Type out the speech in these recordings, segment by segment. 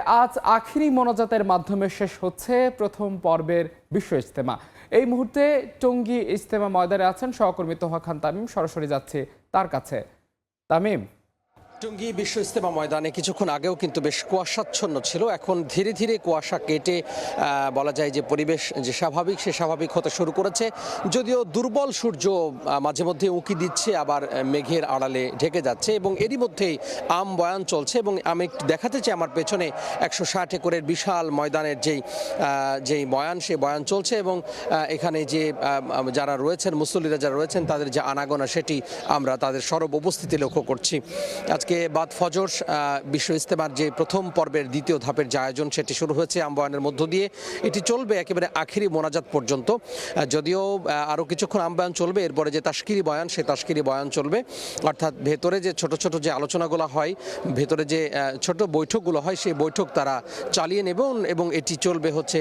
আজ আখিরি মোনাজাতের মাধ্যমে শেষ হচ্ছে প্রথম পর্বের বিশ্ব ইজতেমা। এই মুহূর্তে টঙ্গী ইজতেমা ময়দানে আছেন সহকর্মী তোহা খান তামিম। সরাসরি যাচ্ছে তার কাছে। তামিম, টঙ্গী বিশ্ব ইজতেমা ময়দানে কিছুক্ষণ আগেও কিন্তু বেশ কুয়াশাচ্ছন্ন ছিল, এখন ধীরে ধীরে কুয়াশা কেটে বলা যায় যে পরিবেশ যে স্বাভাবিক সে স্বাভাবিক হতে শুরু করেছে। যদিও দুর্বল সূর্য মাঝে মধ্যে উঁকি দিচ্ছে, আবার মেঘের আড়ালে ঢেকে যাচ্ছে এবং এরই মধ্যেই আম বয়ান চলছে। এবং আমি একটু দেখাতে চাই আমার পেছনে 160 একরের বিশাল ময়দানের যেই বয়ান, সেই বয়ান চলছে এবং এখানে যে যারা রয়েছেন মুসল্লিরা যারা রয়েছেন তাদের যে আনাগোনা সেটি আমরা তাদের সরব উপস্থিতি লক্ষ্য করছি। আজকে বাদ ফজর বিশ্ব ইজতেমার যে প্রথম পর্বের দ্বিতীয় ধাপের যে আয়োজন সেটি শুরু হয়েছে আমবয়ানের মধ্য দিয়ে। এটি চলবে একেবারে আখিরি মোনাজাত পর্যন্ত। যদিও আরও কিছুক্ষণ আমবয়ান চলবে, এরপরে যে তাশকিরি বয়ান সেই তাশকিরি বয়ান চলবে, অর্থাৎ ভেতরে যে ছোট ছোট যে আলোচনাগুলো হয়, ভেতরে যে ছোট বৈঠকগুলো হয় সেই বৈঠক তারা চালিয়ে নেবেন এবং এটি চলবে হচ্ছে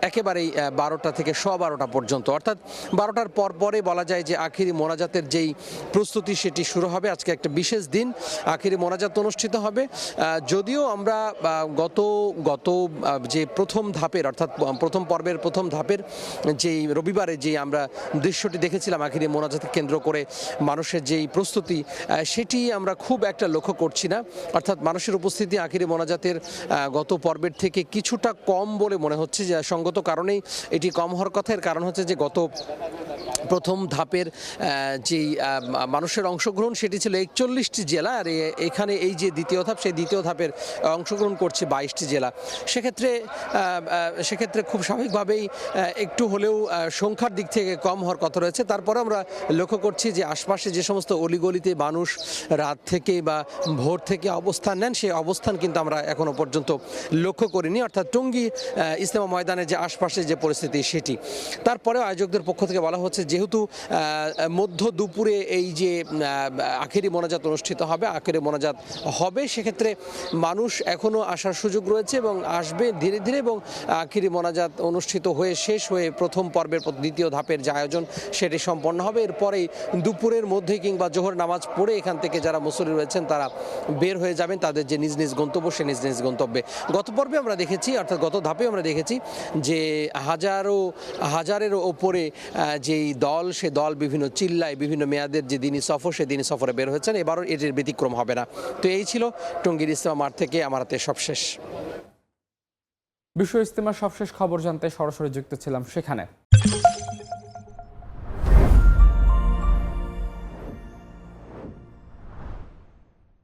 একেবারেই 12টা থেকে 12:15 পর্যন্ত। অর্থাৎ 12টার পরে বলা যায় যে আখিরি মোনাজাতের যেই প্রস্তুতি সেটি শুরু হবে। আজকে একটা বিশেষ দিন, আখিরি মোনাজাত অনুষ্ঠিত হবে। যদিও আমরা গত যে প্রথম ধাপের অর্থাৎ প্রথম পর্বের প্রথম ধাপের যেই রবিবারে যে আমরা দৃশ্যটি দেখেছিলাম আখিরি মোনাজাতকে কেন্দ্র করে মানুষের যেই প্রস্তুতি সেটি আমরা খুব একটা লক্ষ্য করছি না। অর্থাৎ মানুষের উপস্থিতি আখিরি মোনাজাতের গত পর্বের থেকে কিছুটা কম বলে মনে হচ্ছে। যে সঙ্গত কারণেই এটি কম হওয়ার কথা, এর কারণ হচ্ছে যে গত প্রথম ধাপের যেই মানুষের অংশগ্রহণ সেটি ছিল 41টি জেলা, আর এখানে এই যে দ্বিতীয় ধাপ সেই দ্বিতীয় ধাপের অংশগ্রহণ করছে 22টি জেলা। সেক্ষেত্রে খুব স্বাভাবিকভাবেই একটু হলেও সংখ্যার দিক থেকে কম হওয়ার কথা রয়েছে। তারপরে আমরা লক্ষ্য করছি যে আশপাশে যে সমস্ত অলিগলিতে মানুষ রাত থেকে বা ভোর থেকে অবস্থান নেন, সেই অবস্থান কিন্তু আমরা এখনো পর্যন্ত লক্ষ্য করিনি। অর্থাৎ টঙ্গী ইজতেমা ময়দানের যে আশপাশে যে পরিস্থিতি সেটি। তারপরেও আয়োজকদের পক্ষ থেকে বলা হচ্ছে যেহেতু মধ্য দুপুরে এই যে আখেরি মোনাজাত অনুষ্ঠিত হবে, আখেরি মোনাজাত হবে, সেক্ষেত্রে মানুষ এখনও আসার সুযোগ রয়েছে এবং আসবে ধীরে ধীরে এবং আখেরি মোনাজাত অনুষ্ঠিত হয়ে শেষ হয়ে প্রথম পর্বের দ্বিতীয় ধাপের যে আয়োজন সেটি সম্পন্ন হবে। এরপরেই দুপুরের মধ্যে কিংবা জোহর নামাজ পড়ে এখান থেকে যারা মুসল্লি রয়েছেন তারা বের হয়ে যাবেন তাদের যে নিজ নিজ গন্তব্য সে নিজ নিজ গন্তব্যে। গত পর্বে আমরা দেখেছি, অর্থাৎ গত ধাপে আমরা দেখেছি যে হাজারেরও ওপরে যেই দল সে দল বিভিন্ন চিল্লায় বিভিন্ন মেয়াদের যে দিনই সফর সে দিনই সফরে বের হয়েছেন। এবারও এটির ব্যতিক্রম হবে না। তো এই ছিল টঙ্গীর ইজতেমা মাঠ থেকে আমার হাতে সবশেষ। বিশ্ব ইজতেমার সবশেষ খবর জানতে সরাসরি যুক্ত ছিলাম সেখানে।